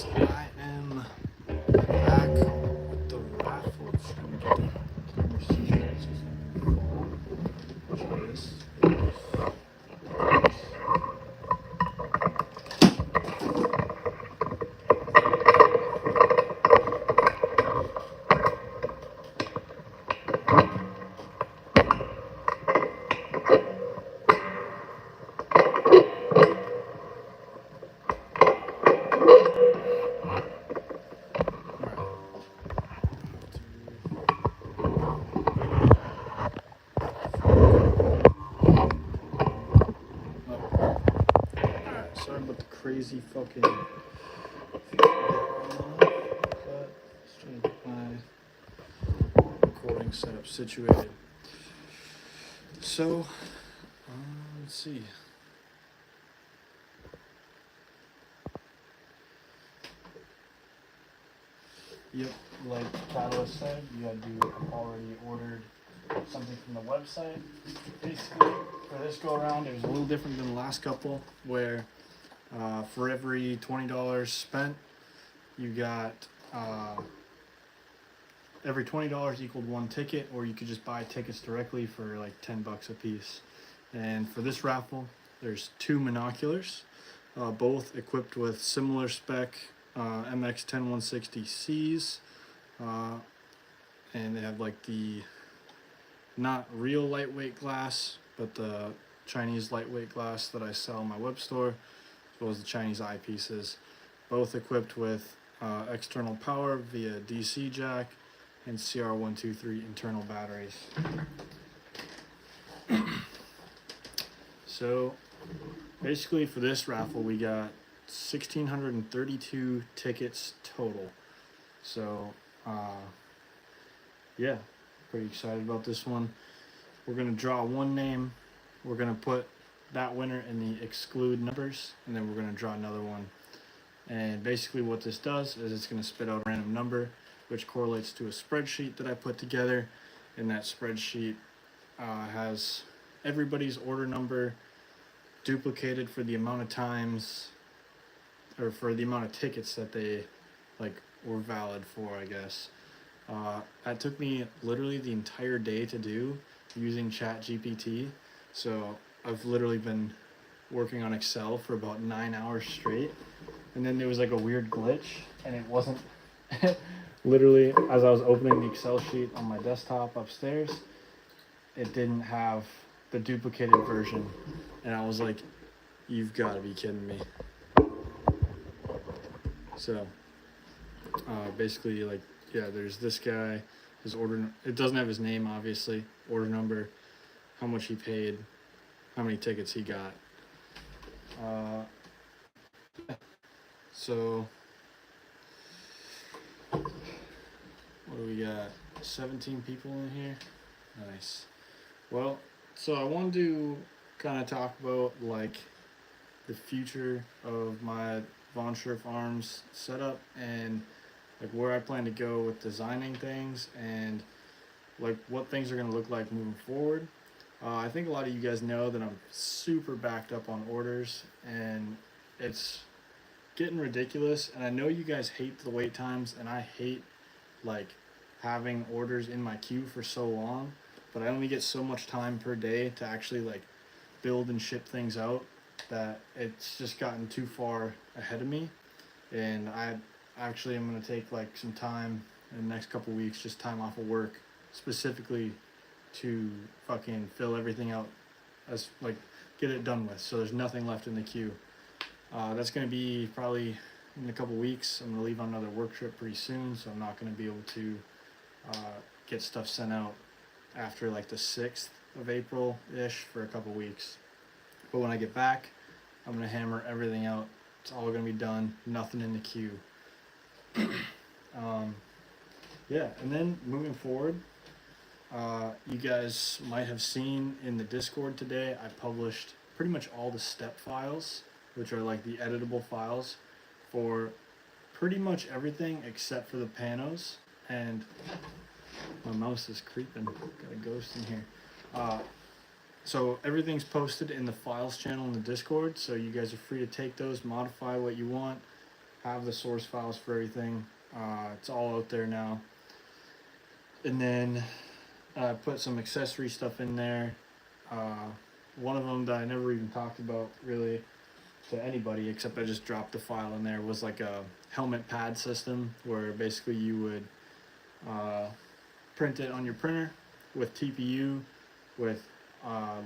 guys, I am back with the raffle. Just gonna get the camera situated so it's not gonna fall. Try this. Alright, sorry about the crazy fucking just trying to get my recording setup situated. So, let's see. Yep, like Catalyst said, you had to already ordered something from the website. Basically, for this go around, it was a little different than the last couple, where for every $20 spent, you got every $20 equaled one ticket, or you could just buy tickets directly for like $10 a piece. And for this raffle, there's two monoculars, both equipped with similar spec MX 10160Cs, and they have like the not real lightweight glass, but the Chinese lightweight glass that I sell in my web store, as well as the Chinese eyepieces, both equipped with external power via DC jack and CR123 internal batteries. So basically for this raffle we got 1,632 tickets total. So yeah, pretty excited about this one. We're gonna draw one name, we're gonna put that winner in the exclude numbers, and then we're gonna draw another one. And basically what this does is it's gonna spit out a random number which correlates to a spreadsheet that I put together, and that spreadsheet has everybody's order number duplicated for the amount of times, or for the amount of tickets that they like were valid for, I guess. That took me literally the entire day to do using ChatGPT. So I've literally been working on Excel for about 9 hours straight, and then there was like a weird glitch, and it wasn't literally as I was opening the Excel sheet on my desktop upstairs, it didn't have the duplicated version, and I was like, you've got to be kidding me. So basically, like, yeah, there's this guy, his order, it doesn't have his name obviously, order number, how much he paid, how many tickets he got. So what do we got? 17 people in here. Nice. Well, so I wanted to kind of talk about like the future of my Von Schriff Arms setup, and like where I plan to go with designing things, and like what things are going to look like moving forward. I think a lot of you guys know that I'm super backed up on orders, and it's getting ridiculous. And I know you guys hate the wait times, and I hate like having orders in my queue for so long, but I only get so much time per day to actually like build and ship things out that it's just gotten too far ahead of me. And I actually am going to take like some time in the next couple weeks, just time off of work, specifically to fucking fill everything out, as like get it done with, so there's nothing left in the queue. That's going to be probably in a couple weeks. I'm going to leave on another work trip pretty soon, so I'm not going to be able to get stuff sent out after like the 6th of April ish for a couple weeks. But when I get back, I'm going to hammer everything out. It's all going to be done, nothing in the queue. Yeah, and then moving forward, you guys might have seen in the Discord today, I published pretty much all the step files, which are like the editable files for pretty much everything except for the panos. And my mouse is creeping, got a ghost in here. So everything's posted in the files channel in the Discord, so you guys are free to take those, modify what you want, have the source files for everything. It's all out there now. And then put some accessory stuff in there. One of them that I never even talked about really to anybody, except I just dropped the file in there, was like a helmet pad system where basically you would print it on your printer with TPU, with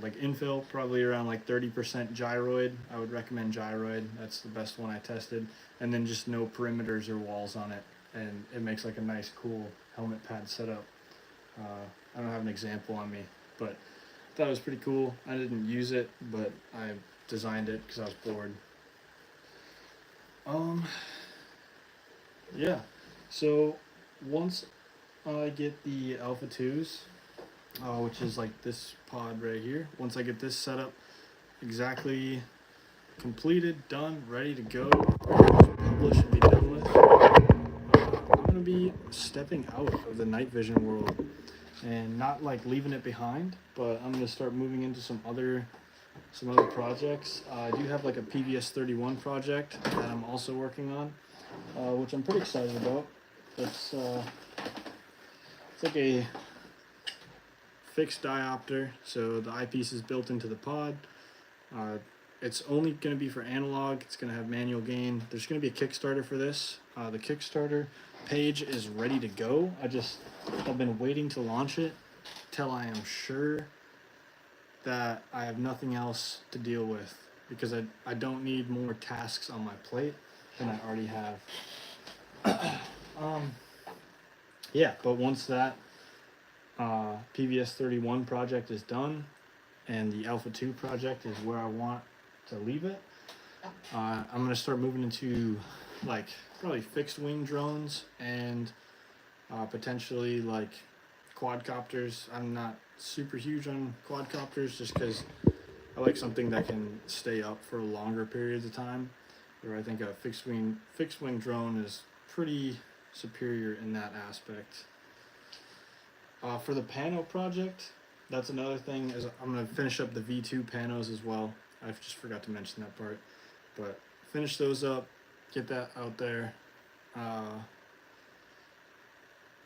like infill, probably around like 30% gyroid. I would recommend gyroid. That's the best one I tested. And then just no perimeters or walls on it. And it makes like a nice, cool helmet pad setup. I don't have an example on me, but I thought it was pretty cool. I didn't use it, but I designed it because I was bored. Yeah. So once I get the Alpha 2s, which is like this pod right here. Once I get this set up exactly completed, done, ready to go, publish and be done with, I'm gonna be stepping out of the night vision world and not like leaving it behind, but I'm gonna start moving into some other projects. I do have like a PVS 31 project that I'm also working on, which I'm pretty excited about. It's like a fixed diopter, so the eyepiece is built into the pod. It's only going to be for analog. It's going to have manual gain. There's going to be a Kickstarter for this. The Kickstarter page is ready to go. I've been waiting to launch it till I am sure that I have nothing else to deal with, because I don't need more tasks on my plate than I already have. Yeah, but once that PVS 31 project is done and the Alpha 2 project is where I want to leave it, I'm going to start moving into like probably fixed wing drones and potentially like quadcopters. I'm not super huge on quadcopters just because I like something that can stay up for longer periods of time, where I think a fixed wing drone is pretty superior in that aspect. For the pano project, that's another thing, is I'm going to finish up the V2 panos as well. I just forgot to mention that part, but finish those up, get that out there.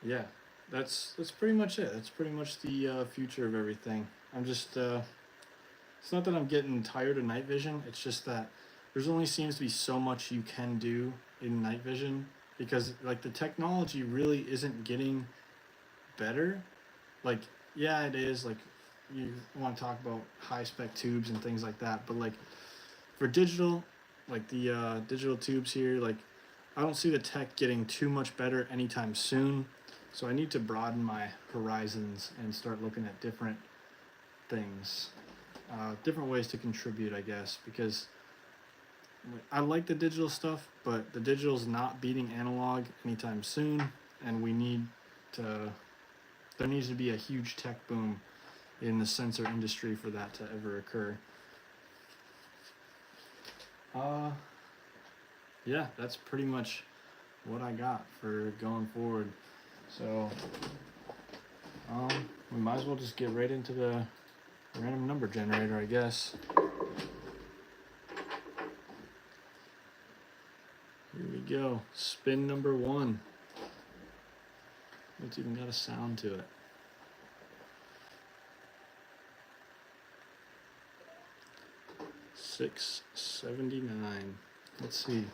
Yeah, that's pretty much it. That's pretty much the future of everything. I'm just it's not that I'm getting tired of night vision, it's just that there's only seems to be so much you can do in night vision, because like the technology really isn't getting better. Like, yeah, it is. Like, you want to talk about high spec tubes and things like that, but like for digital, like the digital tubes here, like I don't see the tech getting too much better anytime soon. So I need to broaden my horizons and start looking at different things, different ways to contribute, I guess, because I like the digital stuff, but the digital's not beating analog anytime soon, and there needs to be a huge tech boom in the sensor industry for that to ever occur. Yeah, that's pretty much what I got for going forward. So, we might as well just get right into the random number generator, I guess. Here we go. Spin number 1. It's even got a sound to it. $6.79. Let's see.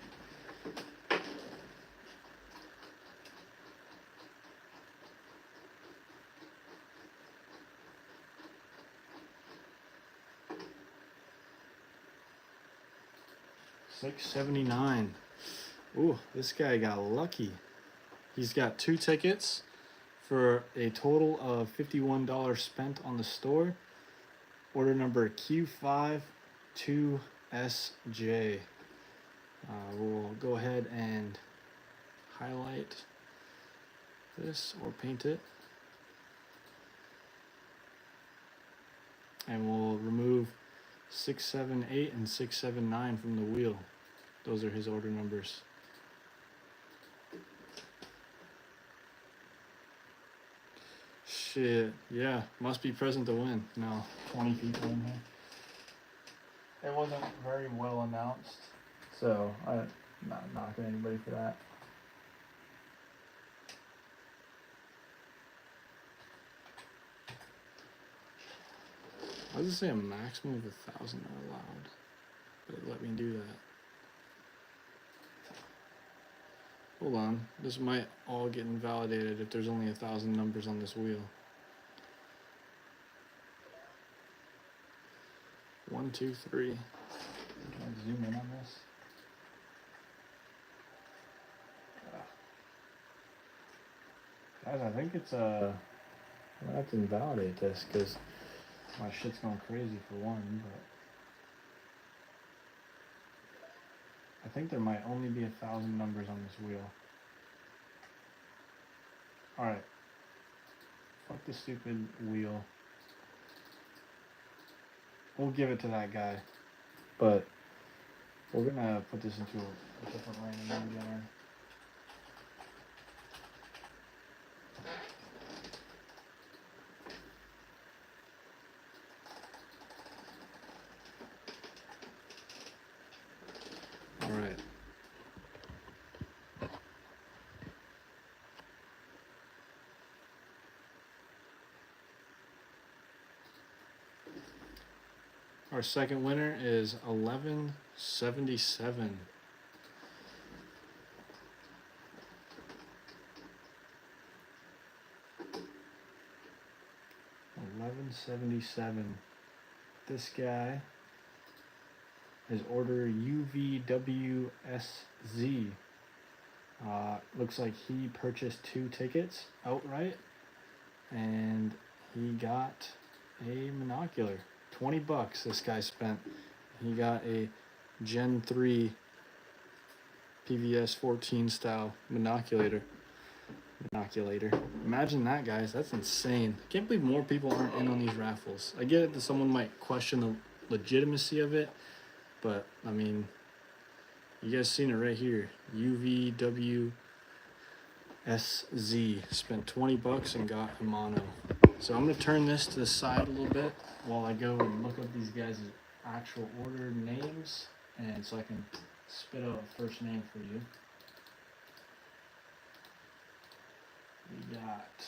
$6.79. Ooh, this guy got lucky. He's got 2 tickets for a total of $51 spent on the store. Order number Q52SJ. We'll go ahead and highlight this or paint it. And we'll remove 678 and 679 from the wheel. Those are his order numbers. Shit, yeah, must be present to win. No, 20 people in here. It wasn't very well announced, so I'm not knocking anybody for that. Why does it say a maximum of 1,000 are allowed? But it let me do that. Hold on, this might all get invalidated if there's only 1,000 numbers on this wheel. 1, 2, 3. Can I zoom in on this? Guys, I think it's I'm gonna have to invalidate this because my shit's going crazy for one, but I think there might only be 1,000 numbers on this wheel. Alright. Fuck the stupid wheel. We'll give it to that guy. But we're gonna put this into a different random number generator. Alright. Our second winner is 1177. 1177. This guy, his order UVWSZ. Looks like he purchased 2 tickets outright, and he got a monocular. $20 this guy spent. He got a Gen 3 PVS 14 style monoculator. Imagine that, guys. That's insane. I can't believe more people aren't in on these raffles. I get it that someone might question the legitimacy of it, but I mean, you guys seen it right here. UVWSZ spent $20 and got a mono. So I'm gonna turn this to the side a little bit while I go and look up these guys' actual order names, and so I can spit out a first name for you. We got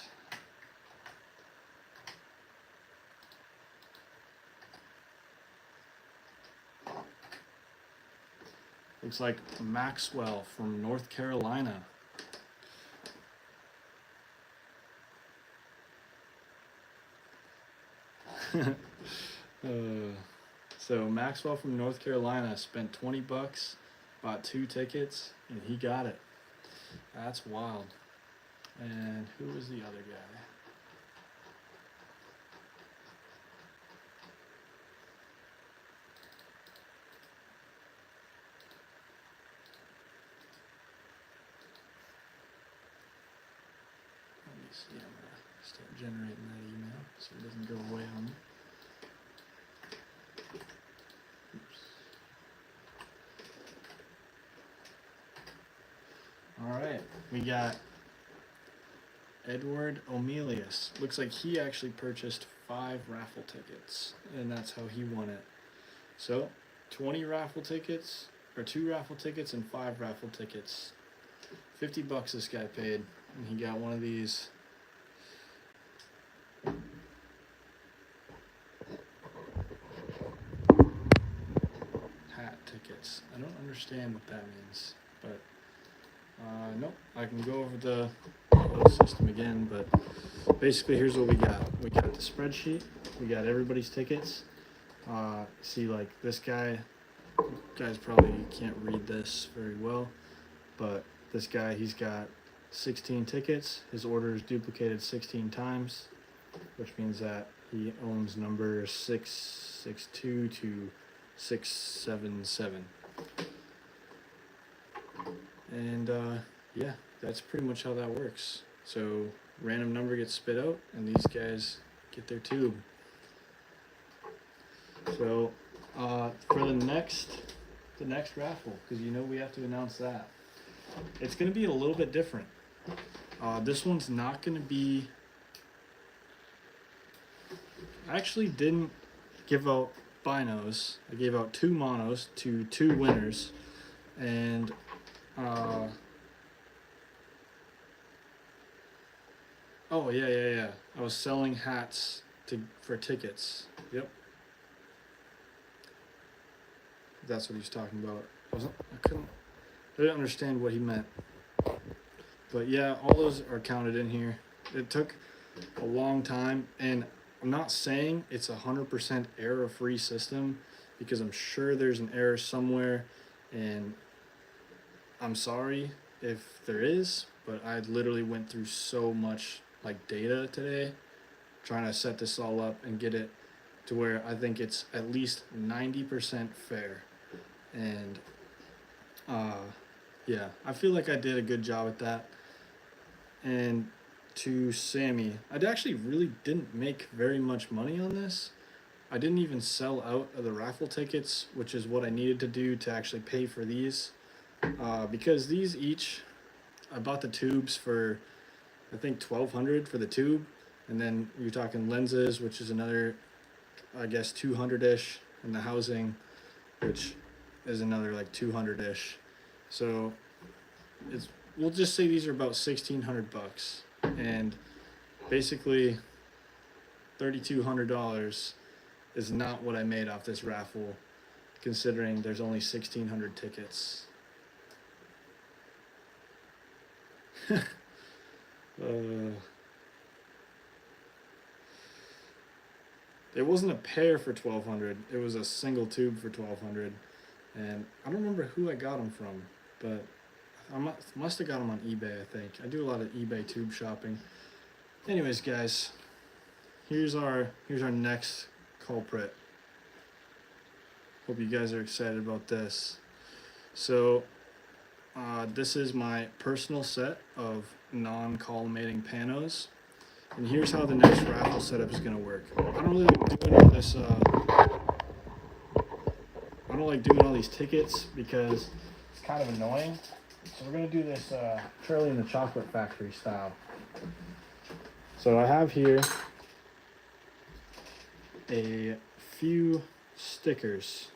looks like Maxwell from North Carolina. So Maxwell from North Carolina spent $20, bought 2 tickets, and he got it. That's wild. And who was the other guy? Let me see. I'm gonna start generating that email so it doesn't go away on me. Oops. All right, we got Edward Omelius. Looks like he actually purchased 5 raffle tickets, and that's how he won it. So 20 raffle tickets, or 2 raffle tickets and 5 raffle tickets. $50 this guy paid, and he got one of these hat tickets. I don't understand what that means, but nope, I can go over the system again, but basically here's what we got. We got the spreadsheet, we got everybody's tickets. See, like this guy, you guys probably can't read this very well, but this guy, he's got 16 tickets. His order is duplicated 16 times, which means that he owns number 662 to 677. And yeah, that's pretty much how that works. So random number gets spit out, and these guys get their tube. So for the next raffle, because you know we have to announce that, it's going to be a little bit different. This one's not going to be. I actually didn't give out binos. I gave out 2 monos to 2 winners, and Uh, oh yeah. I was selling hats for tickets. Yep, that's what he's talking about. I didn't understand what he meant. But yeah, all those are counted in here. It took a long time, and I'm not saying it's 100% error-free system because I'm sure there's an error somewhere, and I'm sorry if there is, but I literally went through so much like data today trying to set this all up and get it to where I think it's at least 90% fair. And uh, yeah, I feel like I did a good job at that. And to Sammy, I actually really didn't make very much money on this. I didn't even sell out of the raffle tickets, which is what I needed to do to actually pay for these. Because these each, I bought the tubes for, I think 1,200 for the tube, and then you're talking lenses, which is another, I guess 200-ish, and the housing, which is another like 200-ish. So it's, we'll just say these are about 1,600 bucks, and basically $3,200 is not what I made off this raffle, considering there's only 1,600 tickets. It wasn't a pair for 1,200. It was a single tube for 1,200, and I don't remember who I got them from, but I must have got them on eBay. I think I do a lot of eBay tube shopping. Anyways, guys, here's our next culprit. Hope you guys are excited about this. So this is my personal set of non-collimating panos, and here's how the next raffle setup is going to work. I don't really like doing all this. I don't like doing all these tickets because it's kind of annoying. So we're going to do this Charlie and the Chocolate Factory style. So I have here a few stickers.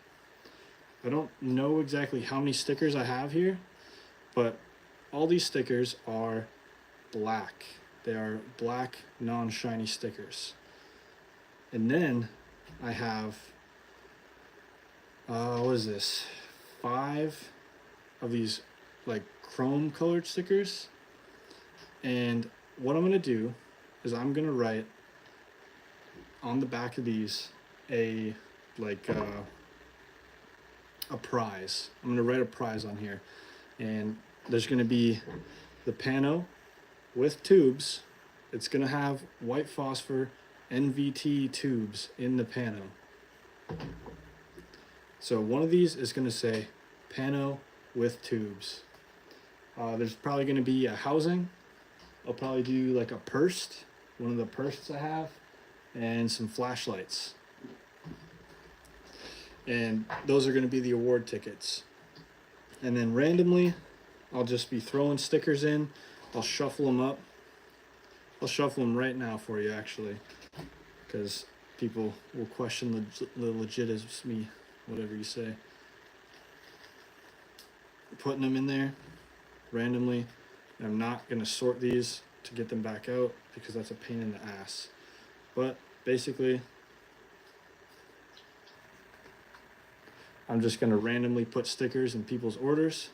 I don't know exactly how many stickers I have here, but all these stickers are black. They are black, non-shiny stickers. And then I have, what is this? 5 of these like chrome colored stickers. And what I'm gonna do is I'm gonna write on the back of these a prize. I'm gonna write a prize on here, and there's gonna be the pano with tubes. It's gonna have white phosphor NVT tubes in the pano. So one of these is gonna say pano with tubes. There's probably gonna be a housing. I'll probably do like a purse, one of the purses I have, and some flashlights. And those are going to be the award tickets. And then randomly, I'll just be throwing stickers in. I'll shuffle them up. I'll shuffle them right now for you, actually, because people will question the legitimacy, whatever you say. Putting them in there randomly. And I'm not going to sort these to get them back out because that's a pain in the ass. But basically, I'm just going to randomly put stickers in people's orders,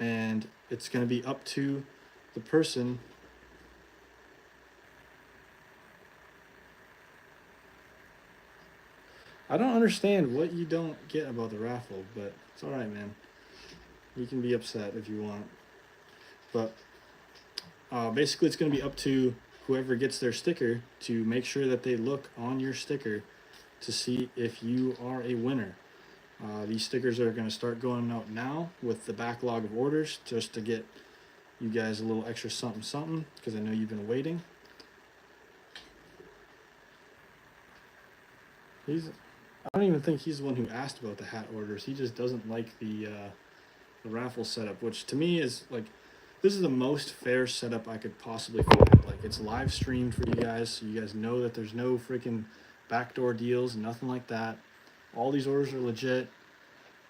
and it's going to be up to the person I don't understand what you don't get about the raffle, but it's alright, man. You can be upset if you want. But basically it's going to be up to whoever gets their sticker to make sure that they look on your sticker to see if you are a winner. These stickers are going to start going out now with the backlog of orders, just to get you guys a little extra something, because I know you've been waiting. I don't even think he's the one who asked about the hat orders. He just doesn't like the raffle setup, which to me is like, this is the most fair setup I could possibly find. Like, it's live streamed for you guys, so you guys know that there's no freaking backdoor deals, nothing like that. All these orders are legit.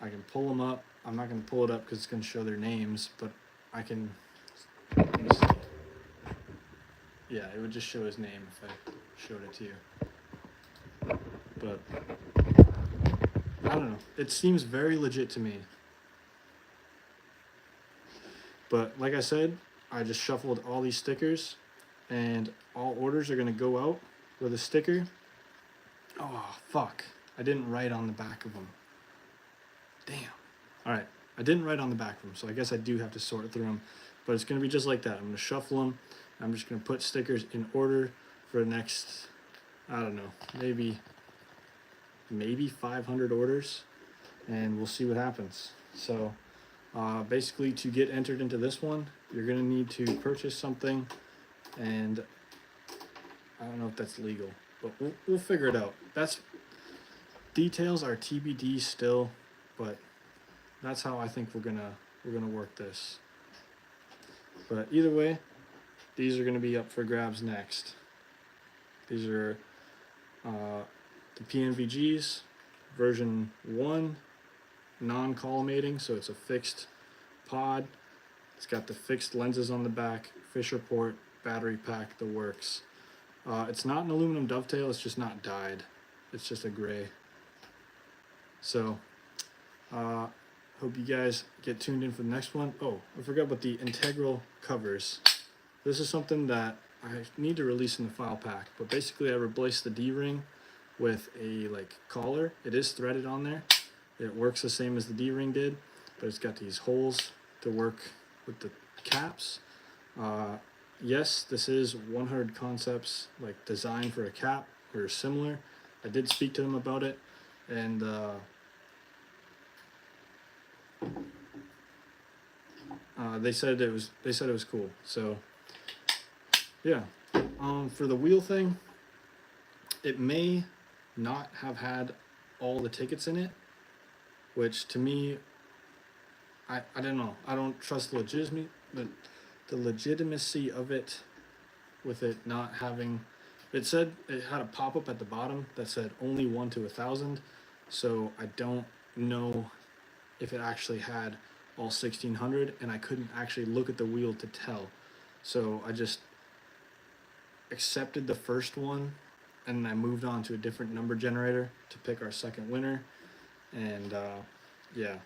I can pull them up I'm not going to pull it up because it's going to show their names, but I can, let me see. Yeah, it would just show his name if I showed it to you. But I don't know. It seems very legit to me. But like I said, I just shuffled all these stickers, and all orders are going to go out with a sticker. Oh, fuck. I didn't write on the back of them. Damn. All right. I didn't write on the back of them, so I guess I do have to sort through them. But it's going to be just like that. I'm going to shuffle them. I'm just going to put stickers in order for the next, I don't know, maybe 500 orders, and we'll see what happens. So basically, to get entered into this one, you're going to need to purchase something, and I don't know if that's legal, but we'll figure it out. Details are TBD still, but that's how I think we're gonna work this. But either way, these are gonna be up for grabs next. These are the PNVGs, version 1, non-collimating, so it's a fixed pod. It's got the fixed lenses on the back, Fisher port, battery pack, the works. It's not an aluminum dovetail, it's just not dyed. It's just a gray. So, hope you guys get tuned in for the next one. Oh, I forgot about the integral covers. This is something that I need to release in the file pack, but basically I replaced the D-ring with a collar. It is threaded on there. It works the same as the D-ring did, but it's got these holes to work with the caps. Yes, this is 100 Concepts design for a cap or similar. I did speak to them about it, and they said it was cool. So yeah, for the wheel thing, it may not have had all the tickets in it, which to me, I don't know. I don't trust the legitimacy of it, with it not having. It said it had a pop-up at the bottom that said only 1 to 1,000, so I don't know if it actually had all 1,600, and I couldn't actually look at the wheel to tell. So I just accepted the first one, and I moved on to a different number generator to pick our second winner, and yeah.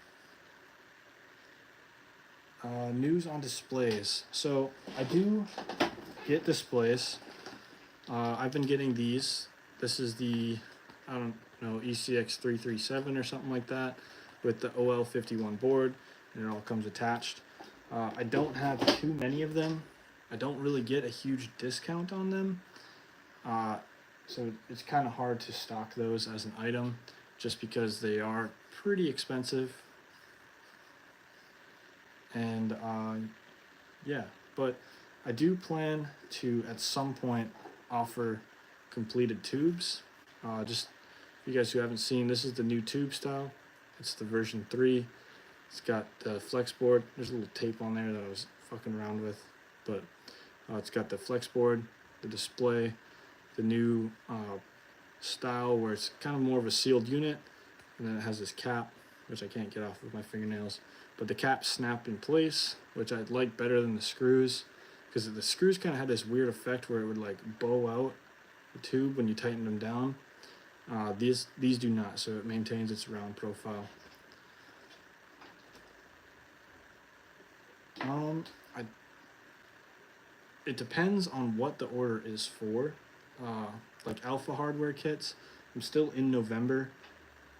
News on displays. So I do get displays. I've been getting these. This is the, I don't know, ECX 337 or something like that, with the OL51 board, and it all comes attached. I don't have too many of them. I don't really get a huge discount on them. So it's kind of hard to stock those as an item, just because they are pretty expensive. And yeah, but I do plan to at some point offer completed tubes. Just for you guys who haven't seen, this is the new tube style. It's the version 3. It's got the flex board. There's a little tape on there that I was fucking around with, but it's got the flex board, the display, the new style where it's kind of more of a sealed unit, and then it has this cap, which I can't get off with my fingernails, but the cap snapped in place, which I'd like better than the screws, because the screws kind of had this weird effect where it would bow out the tube when you tighten them down. These do not, so it maintains its round profile. It depends on what the order is for. Alpha hardware kits, I'm still in November.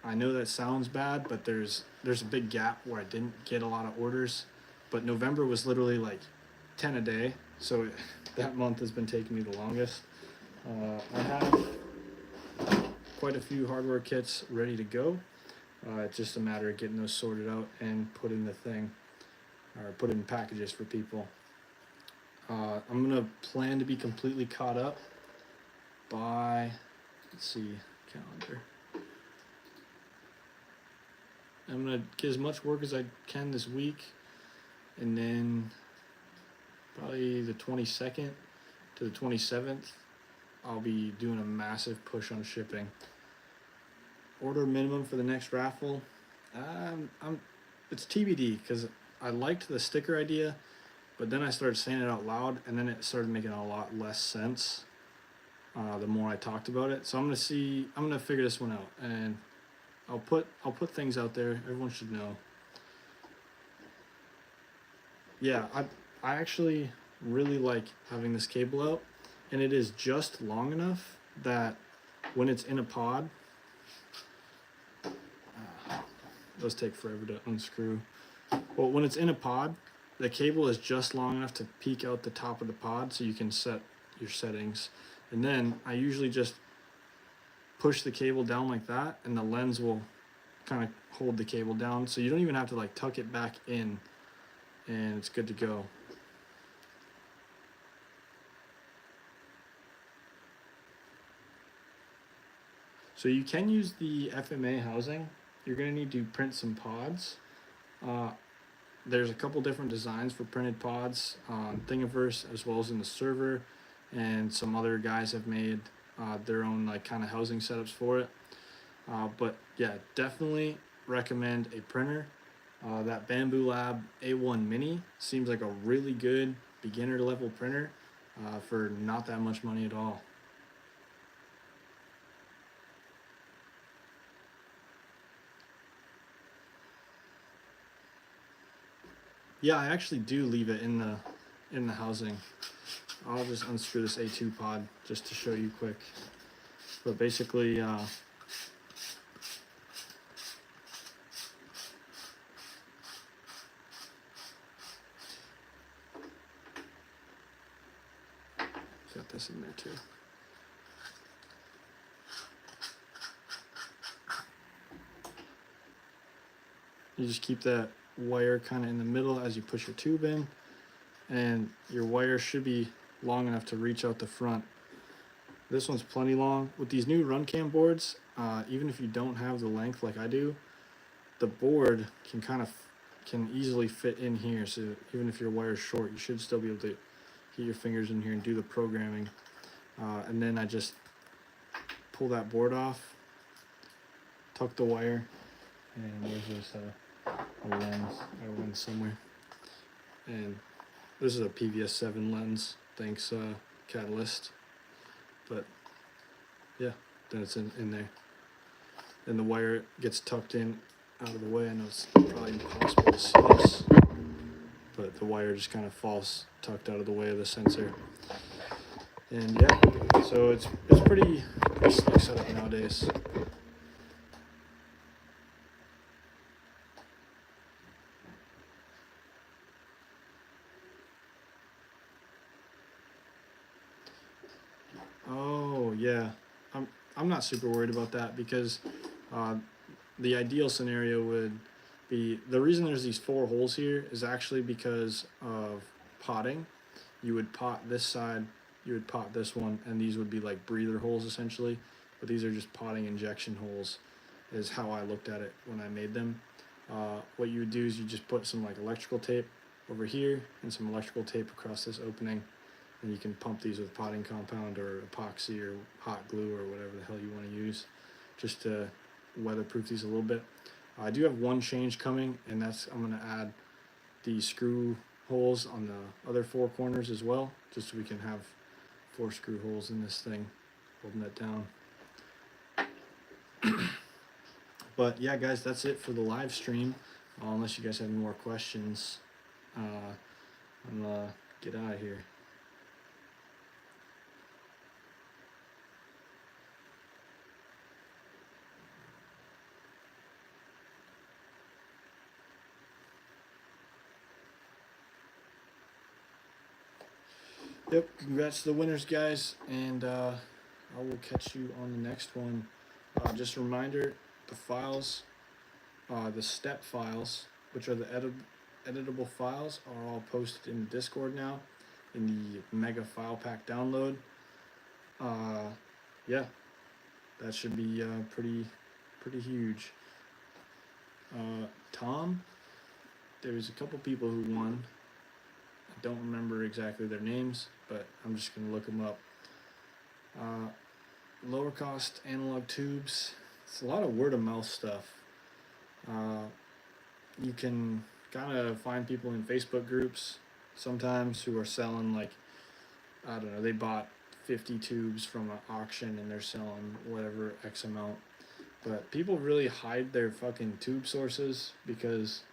I know that sounds bad, but there's a big gap where I didn't get a lot of orders, but November was literally 10 a day, so that month has been taking me the longest. I have quite a few hardware kits ready to go. It's just a matter of getting those sorted out and put in packages for people. I'm gonna plan to be completely caught up by, let's see, calendar. I'm gonna get as much work as I can this week, and then probably the 22nd to the 27th, I'll be doing a massive push on shipping. Order minimum for the next raffle. it's TBD because I liked the sticker idea, but then I started saying it out loud, and then it started making a lot less sense. The more I talked about it, so I'm gonna figure this one out, and I'll put things out there. Everyone should know. Yeah, I actually really like having this cable out, and it is just long enough that when it's in a pod, those take forever to unscrew. Well, when it's in a pod, the cable is just long enough to peek out the top of the pod so you can set your settings. And then I usually just push the cable down like that, and the lens will kind of hold the cable down, so you don't even have to like tuck it back in, and it's good to go. So you can use the FMA housing. You're going to need to print some pods. Uh, there's a couple different designs for printed pods on Thingiverse as well as in the server, and some other guys have made their own like kind of housing setups for it. But yeah, definitely recommend a printer. That Bamboo Lab A1 Mini seems like a really good beginner level printer for not that much money at all. Yeah, I actually do leave it in the housing. I'll just unscrew this A2 pod just to show you quick. But basically, got this in there too. You just keep that wire kind of in the middle as you push your tube in, and your wire should be long enough to reach out the front. This one's plenty long. With these new RunCam boards, even if you don't have the length like I do, the board can easily fit in here. So even if your wire's short, you should still be able to get your fingers in here and do the programming. And then I just pull that board off, tuck the wire, and there's this a lens. I got one somewhere. And this is a PVS 7 lens. Thanks, Catalyst. But yeah, then it's in there. And the wire gets tucked in out of the way. I know it's probably impossible to see this, but the wire just kind of falls tucked out of the way of the sensor. And yeah, so it's pretty slick setup nowadays. Oh yeah, I'm not super worried about that because the ideal scenario would be, the reason there's these 4 holes here is actually because of potting. You would pot this side, you would pot this one, and these would be like breather holes essentially, but these are just potting injection holes is how I looked at it when I made them. What you would do is you just put some like electrical tape over here and some electrical tape across this opening, and you can pump these with potting compound or epoxy or hot glue or whatever the hell you want to use, just to weatherproof these a little bit. I do have one change coming, and that's I'm going to add the screw holes on the other 4 corners as well, just so we can have 4 screw holes in this thing holding that down. But yeah, guys, that's it for the live stream. Unless you guys have any more questions, I'm gonna get out of here. Yep, congrats to the winners, guys, and I will catch you on the next one. Just a reminder, the files, the step files, which are the editable files, are all posted in Discord now in the mega file pack download. Yeah, that should be pretty huge. Tom, there's a couple people who won. I don't remember exactly their names, but I'm just gonna look them up. Lower cost analog tubes. It's a lot of word of mouth stuff. you can kind of find people in Facebook groups sometimes who are selling, like, I don't know, they bought 50 tubes from an auction and they're selling whatever X amount. But people really hide their fucking tube sources because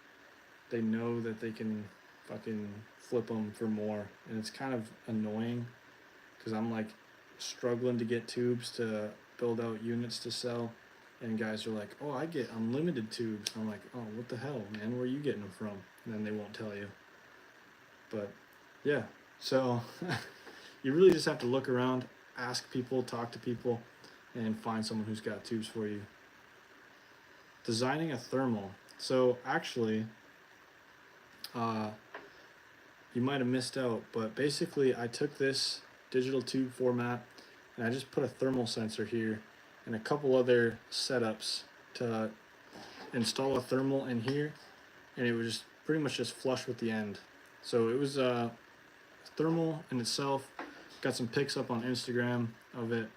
they know that they can fucking flip them for more. And it's kind of annoying because I'm like struggling to get tubes to build out units to sell. And guys are like, oh, I get unlimited tubes. I'm like, oh, what the hell, man? Where are you getting them from? And then they won't tell you. But yeah, so you really just have to look around, ask people, talk to people, and find someone who's got tubes for you. Designing a thermal. So actually, you might have missed out, but basically I took this digital tube format and I just put a thermal sensor here and a couple other setups to install a thermal in here, and it was just pretty much just flush with the end. So it was a thermal in itself. Got some pics up on Instagram of it,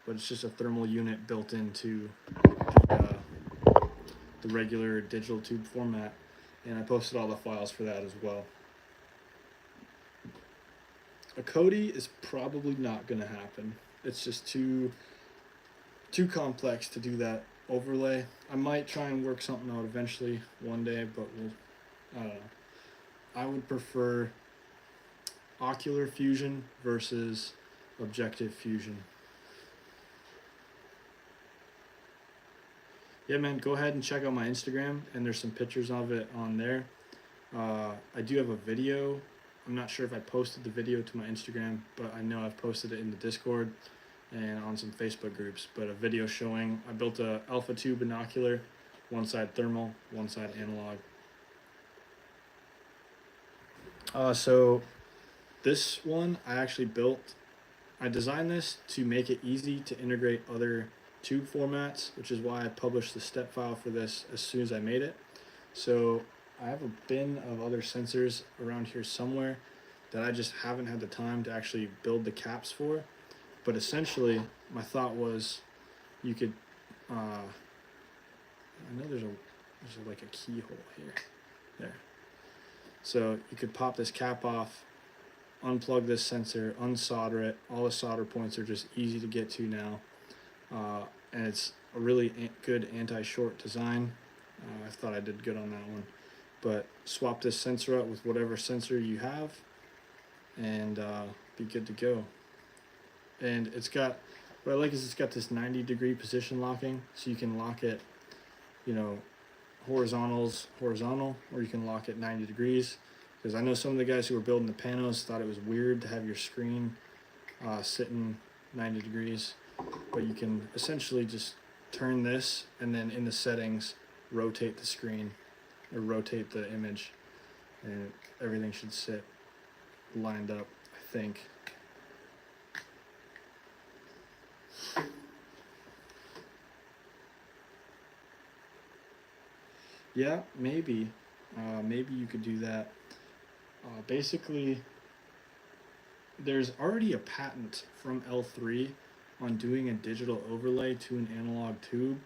but it's just a thermal unit built into the regular digital tube format, and I posted all the files for that as well. A Cody is probably not going to happen. It's just too complex to do that overlay. I might try and work something out eventually one day, but I don't know. I would prefer ocular fusion versus objective fusion. Yeah, man, go ahead and check out my Instagram, and there's some pictures of it on there. I do have a video. I'm not sure if I posted the video to my Instagram, but I know I've posted it in the Discord and on some Facebook groups. But a video showing I built a alpha 2 binocular, one side thermal, one side analog. So this one I actually I designed this to make it easy to integrate other tube formats, which is why I published the step file for this as soon as I made it. So I have a bin of other sensors around here somewhere that I just haven't had the time to actually build the caps for. But essentially, my thought was you could, I know there's like a keyhole here, there. So you could pop this cap off, unplug this sensor, unsolder it. All the solder points are just easy to get to now. And it's a really good anti-short design. I thought I did good on that one. But swap this sensor out with whatever sensor you have and be good to go. And it's got, what I like is it's got this 90-degree position locking, so you can lock it, you know, horizontal, or you can lock it 90 degrees. Because I know some of the guys who were building the panos thought it was weird to have your screen sitting 90 degrees. But you can essentially just turn this, and then in the settings, rotate the screen, or rotate the image, and everything should sit lined up, I think. Yeah, maybe. Maybe you could do that. Basically, there's already a patent from L3 on doing a digital overlay to an analog tube.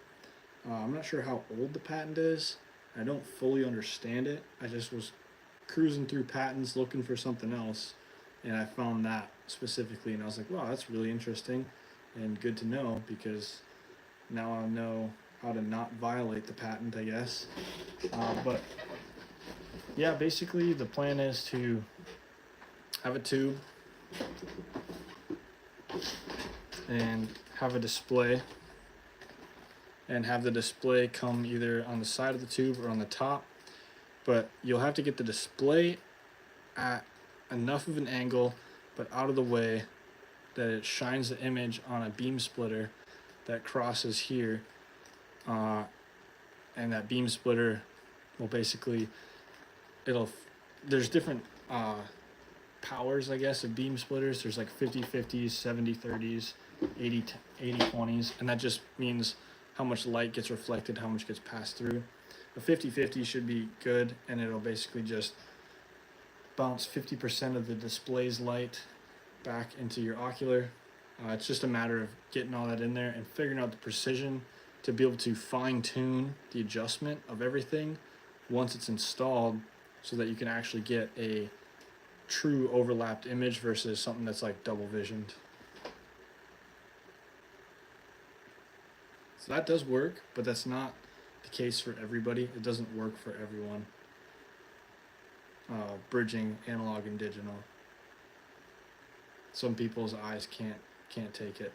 I'm not sure how old the patent is. I don't fully understand it. I just was cruising through patents looking for something else, and I found that specifically, and I was like, wow, that's really interesting and good to know, because now I know how to not violate the patent, I guess. But yeah, basically the plan is to have a tube and have a display, and have the display come either on the side of the tube or on the top. But you'll have to get the display at enough of an angle but out of the way that it shines the image on a beam splitter that crosses here, and that beam splitter will basically, there's different powers, I guess, of beam splitters. There's like 50-50s, 70-30s, 80-20s, and that just means how much light gets reflected, how much gets passed through. A 50-50 should be good, and it'll basically just bounce 50% of the display's light back into your ocular. It's just a matter of getting all that in there and figuring out the precision to be able to fine-tune the adjustment of everything once it's installed, so that you can actually get a true overlapped image versus something that's like double visioned. So that does work, but that's not the case for everybody. It doesn't work for everyone. Bridging analog and digital. Some people's eyes can't take it.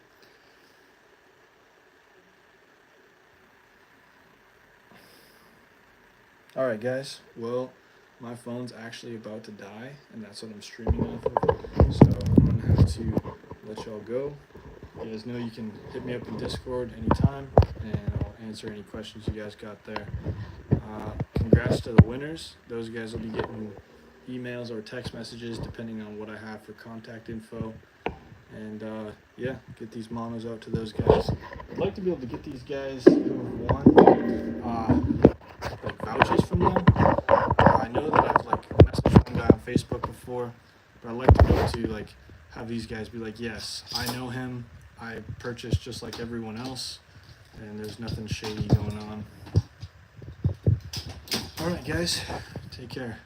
Alright guys, well, my phone's actually about to die, and that's what I'm streaming off of, so I'm going to have to let y'all go. You guys know you can hit me up in Discord anytime, and I'll answer any questions you guys got there. Congrats to the winners. Those guys will be getting emails or text messages depending on what I have for contact info. And yeah, get these monos out to those guys. I'd like to be able to get these guys who have won like vouchers from them. I know that I've like messaged one guy on Facebook before, but I'd like to be able to like have these guys be like, yes, I know him. I purchased just like everyone else, and there's nothing shady going on. All right, guys, take care.